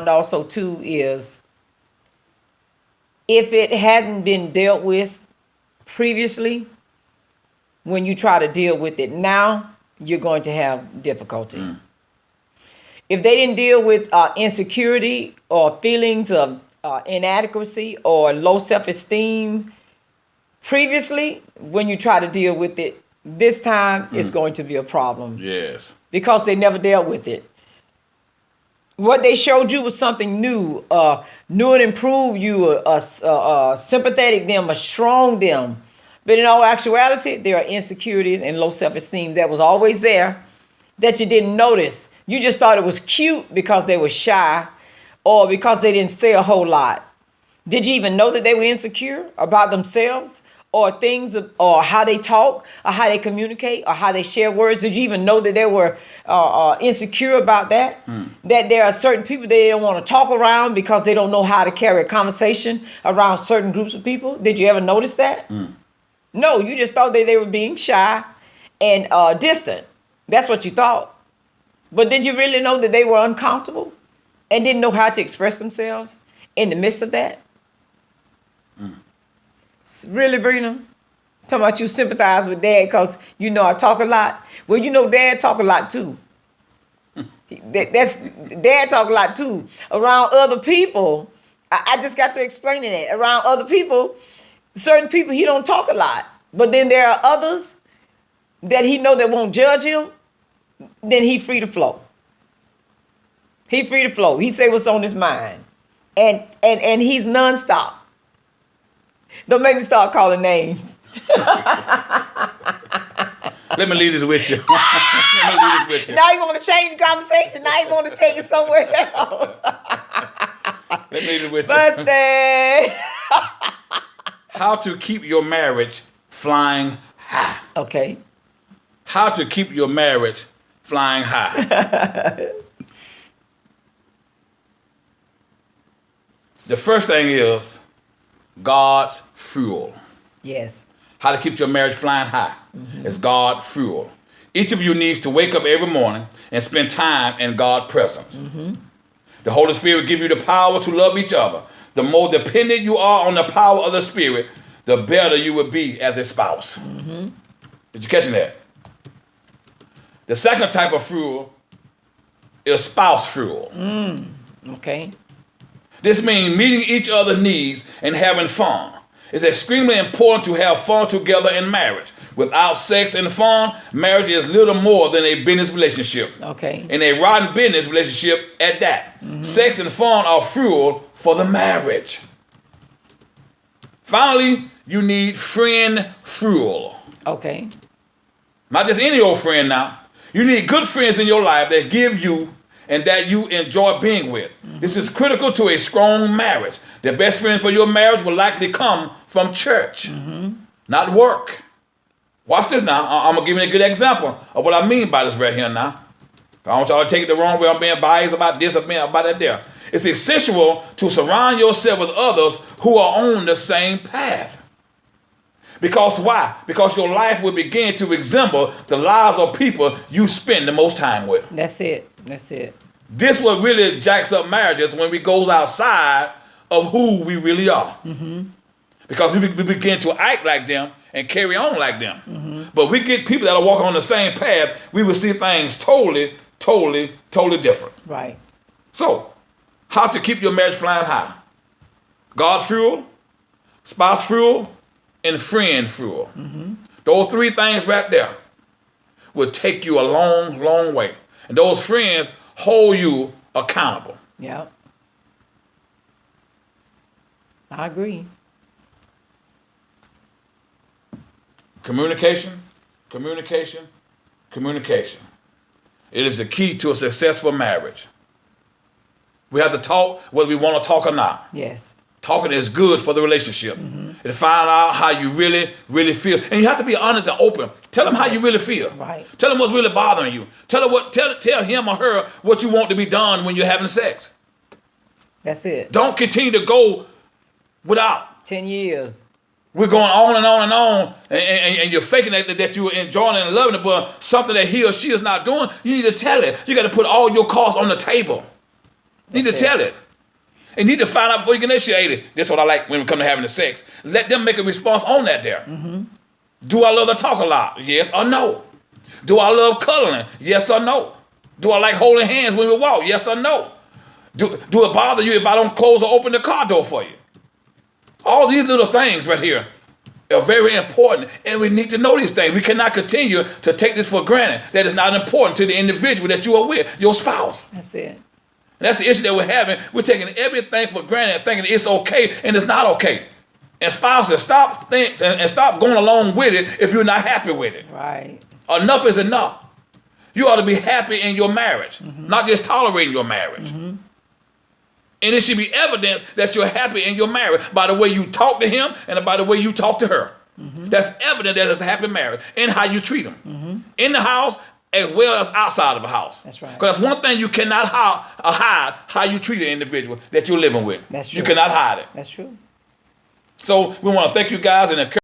also too is if it hadn't been dealt with previously, when you try to deal with it now, you're going to have difficulty. If they didn't deal with insecurity or feelings of inadequacy or low self-esteem previously, when you try to deal with it this time, it's going to be a problem. Yes. Because they never dealt with it. What they showed you was something new, new and improved you, sympathetic them, a strong them. But in all actuality, there are insecurities and low self-esteem that was always there that you didn't notice. You just thought it was cute because they were shy or because they didn't say a whole lot. Did you even know that they were insecure about themselves or things or how they talk or how they communicate or how they share words? Did you even know that they were insecure about that? That there are certain people they don't want to talk around because they don't know how to carry a conversation around certain groups of people? Did you ever notice that? No, you just thought that they were being shy and distant. That's what you thought. But did you really know that they were uncomfortable and didn't know how to express themselves in the midst of that? Really, Brina? Talking about you sympathize with Dad because you know I talk a lot. Well, you know Dad talk a lot too. That's Dad talk a lot too. Around other people, I just got to explaining it. Around other people, certain people he don't talk a lot. But then there are others that he know that won't judge him. Then he free to flow. He free to flow. He say what's on his mind. And he's nonstop. Don't make me start calling names. Let me leave this with you. Let me leave this with you. Now you want to change the conversation. Now you want to take it somewhere else. Let me leave it with you. Busted. How to keep your marriage flying high. Okay. How to keep your marriage flying high. The first thing is God's fuel. Yes. How to keep your marriage flying high. It's God fuel. Each of you needs to wake up every morning and spend time in God's presence. The Holy Spirit will give you the power to love each other. The more dependent you are on the power of the Spirit, the better you will be as a spouse. Did you catch that? The second type of fuel is spouse fuel. Okay. This means meeting each other's needs and having fun. It's extremely important to have fun together in marriage. Without sex and fun, marriage is little more than a business relationship. Okay. And a rotten business relationship at that. Sex and fun are fuel for the marriage. Finally, you need friend fuel. Okay. Not just any old friend now. You need good friends in your life that give you and that you enjoy being with. This is critical to a strong marriage. The best friends for your marriage will likely come from church, not work. Watch this now. I'm going to give you a good example of what I mean by this right here now. I don't want y'all to take it the wrong way. I'm being biased about this, about that there. It's essential to surround yourself with others who are on the same path. Because why? Because your life will begin to resemble the lives of people you spend the most time with. That's it. That's it. This what really jacks up marriages when we go outside of who we really are. Because we begin to act like them and carry on like them. But we get people that are walking on the same path, we will see things totally different. Right. So, how to keep your marriage flying high? God fuel, spouse fuel, and friend fuel. Those three things right there will take you a long, long way. And those friends hold you accountable. Yeah. I agree. Communication, communication, communication. It is the key to a successful marriage. We have to talk whether we want to talk or not. Yes. Talking is good for the relationship. And find out how you really, really feel. And you have to be honest and open. Tell them how you really feel. Right. Tell them what's really bothering you. Tell him or her what you want to be done when you're having sex. That's it. Don't continue to go without. 10 years. We're going on and on and on, and you're faking that you're enjoying it and loving it, but something that he or she is not doing, you need to tell it. You got to put all your cards on the table. You need to That's it. tell it. And you need to find out before you can initiate it. This is what I like when it comes to having the sex. Let them make a response on that there. Do I love to talk a lot? Yes or no? Do I love cuddling? Yes or no? Do I like holding hands when we walk? Yes or no? Do it bother you if I don't close or open the car door for you? All these little things right here are very important, and we need to know these things. We cannot continue to take this for granted. That is not important to the individual that you are with, your spouse. That's it. And that's the issue that we're having. We're taking everything for granted, thinking it's okay, and it's not okay. And spouses, stop going along with it if you're not happy with it. Right. Enough is enough. You ought to be happy in your marriage, not just tolerating your marriage. And it should be evidence that you're happy in your marriage by the way you talk to him and by the way you talk to her. That's evident that it's a happy marriage and how you treat them. In the house as well as outside of the house. That's right. Because that's one thing you cannot hide how you treat an individual that you're living with. That's true. You cannot hide it. That's true. So we want to thank you guys and encourage